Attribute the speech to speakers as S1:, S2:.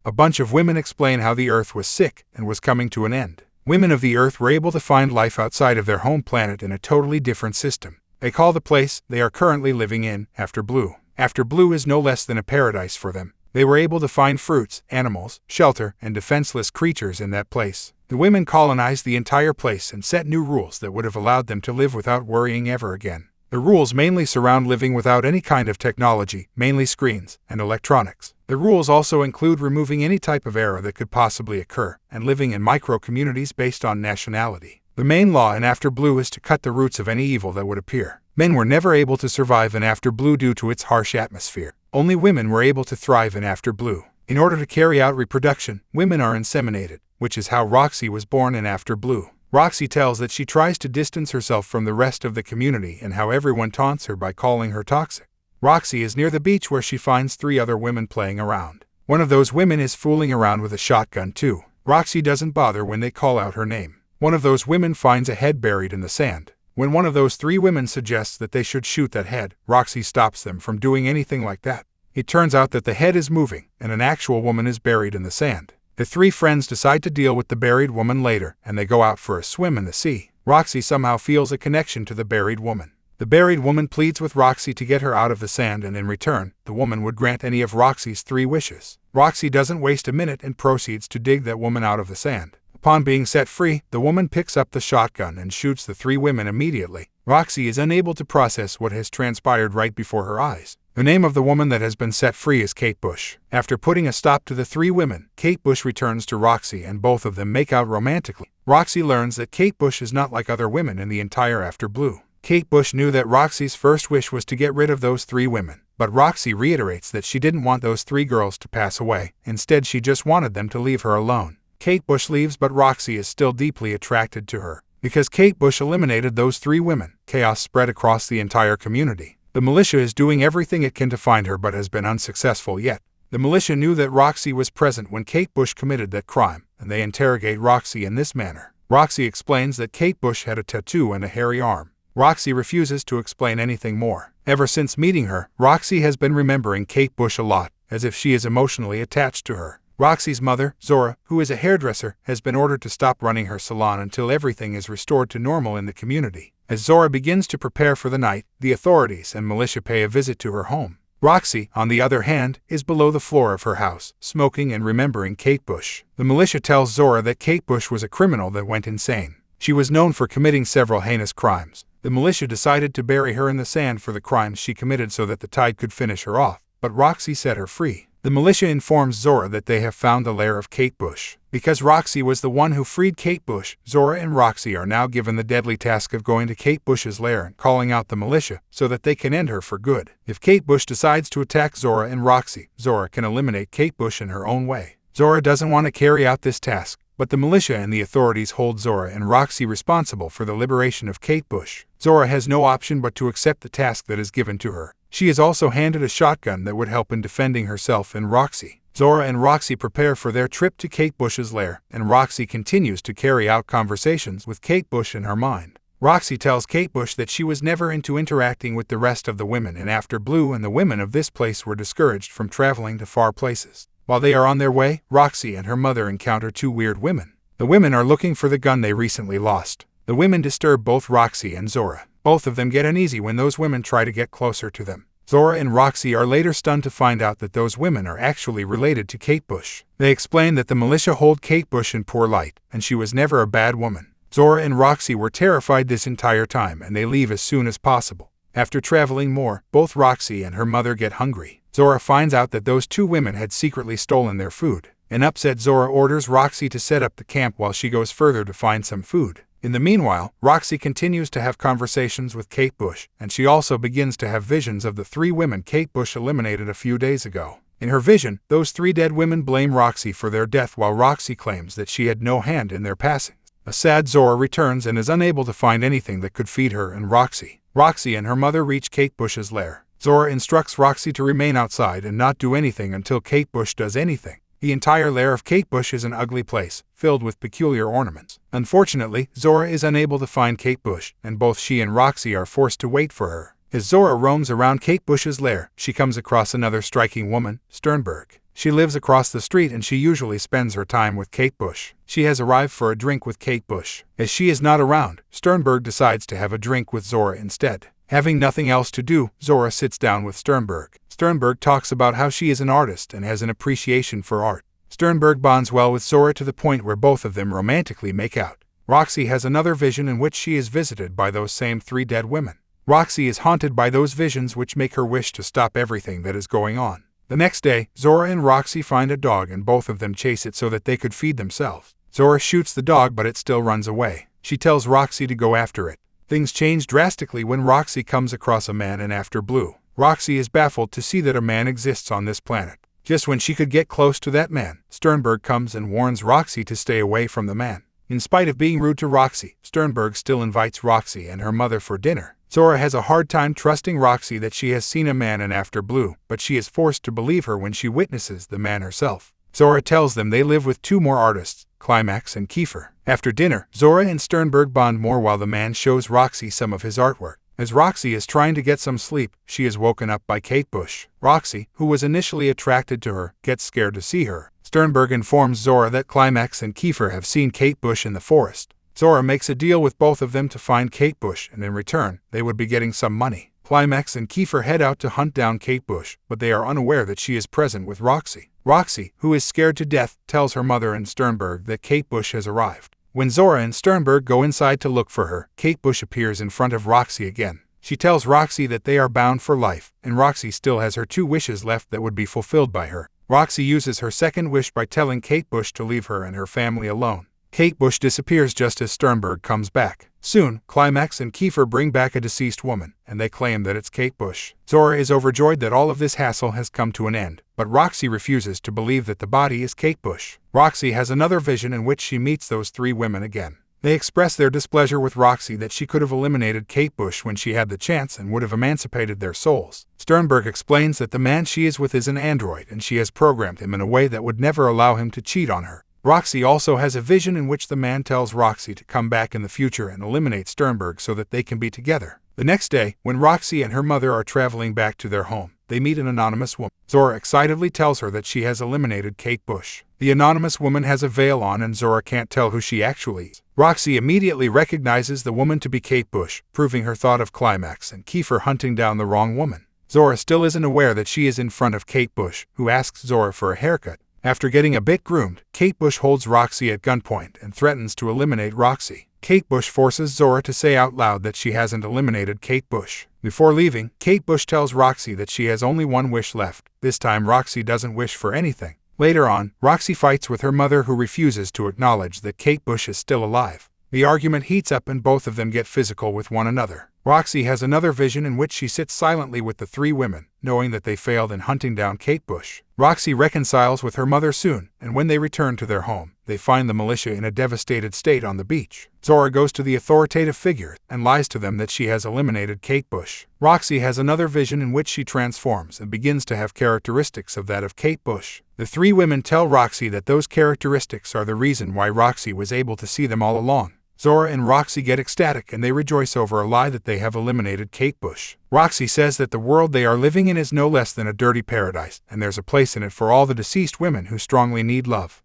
S1: A bunch of women explain how the Earth was sick and was coming to an end. Women of the Earth were able to find life outside of their home planet in a totally different system. They call the place they are currently living in Afterblue. Afterblue is no less than a paradise for them. They were able to find fruits, animals, shelter, and defenseless creatures in that place. The women colonized the entire place and set new rules that would have allowed them to live without worrying ever again. The rules mainly surround living without any kind of technology, mainly screens and electronics. The rules also include removing any type of error that could possibly occur, and living in micro-communities based on nationality. The main law in Afterblue is to cut the roots of any evil that would appear. Men were never able to survive in Afterblue due to its harsh atmosphere. Only women were able to thrive in Afterblue. In order to carry out reproduction, women are inseminated, which is how Roxy was born in Afterblue. Roxy tells that she tries to distance herself from the rest of the community and how everyone taunts her by calling her toxic. Roxy is near the beach where she finds 3 other women playing around. One of those women is fooling around with a shotgun too. Roxy doesn't bother when they call out her name. One of those women finds a head buried in the sand. When one of those 3 women suggests that they should shoot that head, Roxy stops them from doing anything like that. It turns out that the head is moving, and an actual woman is buried in the sand. The 3 friends decide to deal with the buried woman later, and they go out for a swim in the sea. Roxy somehow feels a connection to the buried woman. The buried woman pleads with Roxy to get her out of the sand, and in return, the woman would grant any of Roxy's 3 wishes. Roxy doesn't waste a minute and proceeds to dig that woman out of the sand. Upon being set free, the woman picks up the shotgun and shoots the 3 women immediately. Roxy is unable to process what has transpired right before her eyes. The name of the woman that has been set free is Kate Bush. After putting a stop to the 3 women, Kate Bush returns to Roxy and both of them make out romantically. Roxy learns that Kate Bush is not like other women in the entire Afterblue. Kate Bush knew that Roxy's first wish was to get rid of those 3 women, but Roxy reiterates that she didn't want those 3 girls to pass away. Instead, she just wanted them to leave her alone. Kate Bush leaves, but Roxy is still deeply attracted to her. Because Kate Bush eliminated those 3 women, chaos spread across the entire community. The militia is doing everything it can to find her but has been unsuccessful yet. The militia knew that Roxy was present when Kate Bush committed that crime, and they interrogate Roxy in this manner. Roxy explains that Kate Bush had a tattoo and a hairy arm. Roxy refuses to explain anything more. Ever since meeting her, Roxy has been remembering Kate Bush a lot, as if she is emotionally attached to her. Roxy's mother, Zora, who is a hairdresser, has been ordered to stop running her salon until everything is restored to normal in the community. As Zora begins to prepare for the night, the authorities and militia pay a visit to her home. Roxy, on the other hand, is below the floor of her house, smoking and remembering Kate Bush. The militia tells Zora that Kate Bush was a criminal that went insane. She was known for committing several heinous crimes. The militia decided to bury her in the sand for the crimes she committed so that the tide could finish her off, but Roxy set her free. The militia informs Zora that they have found the lair of Kate Bush. Because Roxy was the one who freed Kate Bush, Zora and Roxy are now given the deadly task of going to Kate Bush's lair and calling out the militia so that they can end her for good. If Kate Bush decides to attack Zora and Roxy, Zora can eliminate Kate Bush in her own way. Zora doesn't want to carry out this task, but the militia and the authorities hold Zora and Roxy responsible for the liberation of Kate Bush. Zora has no option but to accept the task that is given to her. She is also handed a shotgun that would help in defending herself and Roxy. Zora and Roxy prepare for their trip to Kate Bush's lair, and Roxy continues to carry out conversations with Kate Bush in her mind. Roxy tells Kate Bush that she was never into interacting with the rest of the women in Afterblue, and the women of this place were discouraged from traveling to far places. While they are on their way, Roxy and her mother encounter 2 weird women. The women are looking for the gun they recently lost. The women disturb both Roxy and Zora. Both of them get uneasy when those women try to get closer to them. Zora and Roxy are later stunned to find out that those women are actually related to Kate Bush. They explain that the militia hold Kate Bush in poor light, and she was never a bad woman. Zora and Roxy were terrified this entire time, and they leave as soon as possible. After traveling more, both Roxy and her mother get hungry. Zora finds out that those 2 women had secretly stolen their food. An upset Zora orders Roxy to set up the camp while she goes further to find some food. In the meanwhile, Roxy continues to have conversations with Kate Bush, and she also begins to have visions of the 3 women Kate Bush eliminated a few days ago. In her vision, those 3 dead women blame Roxy for their death while Roxy claims that she had no hand in their passing. A sad Zora returns and is unable to find anything that could feed her and Roxy. Roxy and her mother reach Kate Bush's lair. Zora instructs Roxy to remain outside and not do anything until Kate Bush does anything. The entire lair of Kate Bush is an ugly place, filled with peculiar ornaments. Unfortunately, Zora is unable to find Kate Bush, and both she and Roxy are forced to wait for her. As Zora roams around Kate Bush's lair, she comes across another striking woman, Sternberg. She lives across the street and she usually spends her time with Kate Bush. She has arrived for a drink with Kate Bush. As she is not around, Sternberg decides to have a drink with Zora instead. Having nothing else to do, Zora sits down with Sternberg. Sternberg talks about how she is an artist and has an appreciation for art. Sternberg bonds well with Zora to the point where both of them romantically make out. Roxy has another vision in which she is visited by those same 3 dead women. Roxy is haunted by those visions which make her wish to stop everything that is going on. The next day, Zora and Roxy find a dog and both of them chase it so that they could feed themselves. Zora shoots the dog but it still runs away. She tells Roxy to go after it. Things change drastically when Roxy comes across a man in Afterblue. Roxy is baffled to see that a man exists on this planet. Just when she could get close to that man, Sternberg comes and warns Roxy to stay away from the man. In spite of being rude to Roxy, Sternberg still invites Roxy and her mother for dinner. Zora has a hard time trusting Roxy that she has seen a man in Afterblue, but she is forced to believe her when she witnesses the man herself. Zora tells them they live with 2 more artists, Climax and Kiefer. After dinner, Zora and Sternberg bond more while the man shows Roxy some of his artwork. As Roxy is trying to get some sleep, she is woken up by Kate Bush. Roxy, who was initially attracted to her, gets scared to see her. Sternberg informs Zora that Climax and Kiefer have seen Kate Bush in the forest. Zora makes a deal with both of them to find Kate Bush, and in return, they would be getting some money. Climax and Kiefer head out to hunt down Kate Bush, but they are unaware that she is present with Roxy. Roxy, who is scared to death, tells her mother and Sternberg that Kate Bush has arrived. When Zora and Sternberg go inside to look for her, Kate Bush appears in front of Roxy again. She tells Roxy that they are bound for life, and Roxy still has her 2 wishes left that would be fulfilled by her. Roxy uses her second wish by telling Kate Bush to leave her and her family alone. Kate Bush disappears just as Sternberg comes back. Soon, Climax and Kiefer bring back a deceased woman, and they claim that it's Kate Bush. Zora is overjoyed that all of this hassle has come to an end, but Roxy refuses to believe that the body is Kate Bush. Roxy has another vision in which she meets those 3 women again. They express their displeasure with Roxy that she could have eliminated Kate Bush when she had the chance and would have emancipated their souls. Sternberg explains that the man she is with is an android and she has programmed him in a way that would never allow him to cheat on her. Roxy also has a vision in which the man tells Roxy to come back in the future and eliminate Sternberg so that they can be together. The next day, when Roxy and her mother are traveling back to their home, they meet an anonymous woman. Zora excitedly tells her that she has eliminated Kate Bush. The anonymous woman has a veil on and Zora can't tell who she actually is. Roxy immediately recognizes the woman to be Kate Bush, proving her thought of Climax and Kiefer hunting down the wrong woman. Zora still isn't aware that she is in front of Kate Bush, who asks Zora for a haircut. After getting a bit groomed, Kate Bush holds Roxy at gunpoint and threatens to eliminate Roxy. Kate Bush forces Zora to say out loud that she hasn't eliminated Kate Bush. Before leaving, Kate Bush tells Roxy that she has only 1 wish left. This time Roxy doesn't wish for anything. Later on, Roxy fights with her mother who refuses to acknowledge that Kate Bush is still alive. The argument heats up and both of them get physical with one another. Roxy has another vision in which she sits silently with the 3 women, knowing that they failed in hunting down Kate Bush. Roxy reconciles with her mother soon, and when they return to their home, they find the militia in a devastated state on the beach. Zora goes to the authoritative figure and lies to them that she has eliminated Kate Bush. Roxy has another vision in which she transforms and begins to have characteristics of that of Kate Bush. The 3 women tell Roxy that those characteristics are the reason why Roxy was able to see them all along. Zora and Roxy get ecstatic and they rejoice over a lie that they have eliminated Kate Bush. Roxy says that the world they are living in is no less than a dirty paradise, and there's a place in it for all the deceased women who strongly need love.